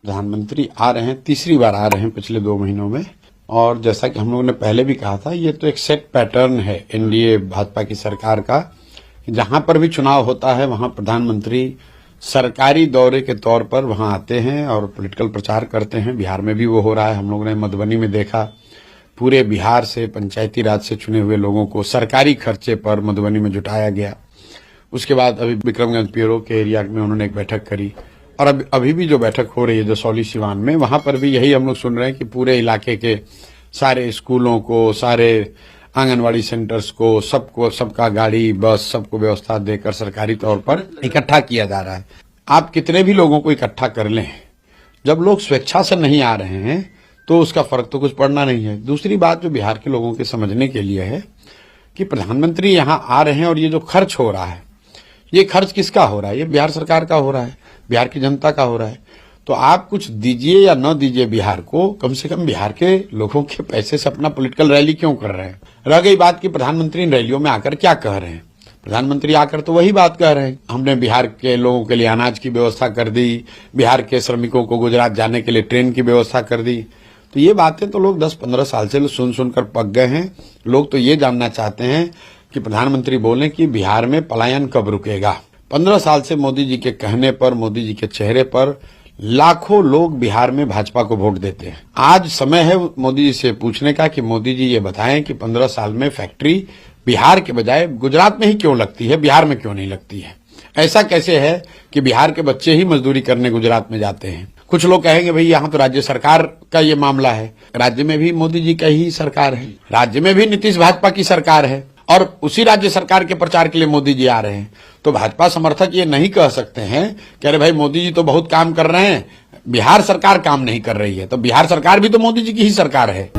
प्रधानमंत्री आ रहे हैं, तीसरी बार आ रहे हैं पिछले 2 महीनों में। और जैसा कि हम लोगों ने पहले भी कहा था, ये तो एक सेट पैटर्न है एनडीए भाजपा की सरकार का। जहां पर भी चुनाव होता है वहां प्रधानमंत्री सरकारी दौरे के तौर पर वहां आते हैं और पॉलिटिकल प्रचार करते हैं। बिहार में भी वो हो रहा है। हम लोगों ने मधुबनी में देखा, पूरे बिहार से पंचायती राज से चुने हुए लोगों को सरकारी खर्चे पर मधुबनी में जुटाया गया। उसके बाद अभी विक्रमगंज पीरो के एरिया में उन्होंने एक बैठक करी, और अभी भी जो बैठक हो रही है जसौली सिवान में, वहां पर भी यही हम लोग सुन रहे हैं कि पूरे इलाके के सारे स्कूलों को, सारे आंगनवाड़ी सेंटर्स को, सबका गाड़ी बस सबको व्यवस्था देकर सरकारी तौर पर इकट्ठा किया जा रहा है। आप कितने भी लोगों को इकट्ठा कर लें, जब लोग स्वेच्छा से नहीं आ रहे हैं तो उसका फर्क तो कुछ पड़ना नहीं है। दूसरी बात जो बिहार के लोगों के समझने के लिए है कि प्रधानमंत्री यहाँ आ रहे हैं और ये जो खर्च हो रहा है, ये खर्च किसका हो रहा है? ये बिहार सरकार का हो रहा है, बिहार की जनता का हो रहा है। तो आप कुछ दीजिए या न दीजिए बिहार को, कम से कम बिहार के लोगों के पैसे से अपना पॉलिटिकल रैली क्यों कर रहे हैं? रह गई बात कि प्रधानमंत्री इन रैलियों में आकर क्या कह रहे हैं। प्रधानमंत्री आकर तो वही बात कह रहे हैं, हमने बिहार के लोगों के लिए अनाज की व्यवस्था कर दी, बिहार के श्रमिकों को गुजरात जाने के लिए ट्रेन की व्यवस्था कर दी। तो ये बातें तो लोग 10-15 साल से सुन सुनकर पक गए हैं। लोग तो ये जानना चाहते हैं कि प्रधानमंत्री बोले कि बिहार में पलायन कब रुकेगा। 15 साल से मोदी जी के कहने पर, मोदी जी के चेहरे पर लाखों लोग बिहार में भाजपा को वोट देते हैं। आज समय है मोदी जी से पूछने का कि मोदी जी ये बताएं कि 15 साल में फैक्ट्री बिहार के बजाय गुजरात में ही क्यों लगती है, बिहार में क्यों नहीं लगती है? ऐसा कैसे है कि बिहार के बच्चे ही मजदूरी करने गुजरात में जाते हैं? कुछ लोग कहेंगे भाई यहाँ तो राज्य सरकार का ये मामला है। राज्य में भी मोदी जी का ही सरकार है, राज्य में भी नीतीश भाजपा की सरकार है, और उसी राज्य सरकार के प्रचार के लिए मोदी जी आ रहे हैं। तो भाजपा समर्थक ये नहीं कह सकते हैं कि अरे भाई मोदी जी तो बहुत काम कर रहे हैं, बिहार सरकार काम नहीं कर रही है। तो बिहार सरकार भी तो मोदी जी की ही सरकार है।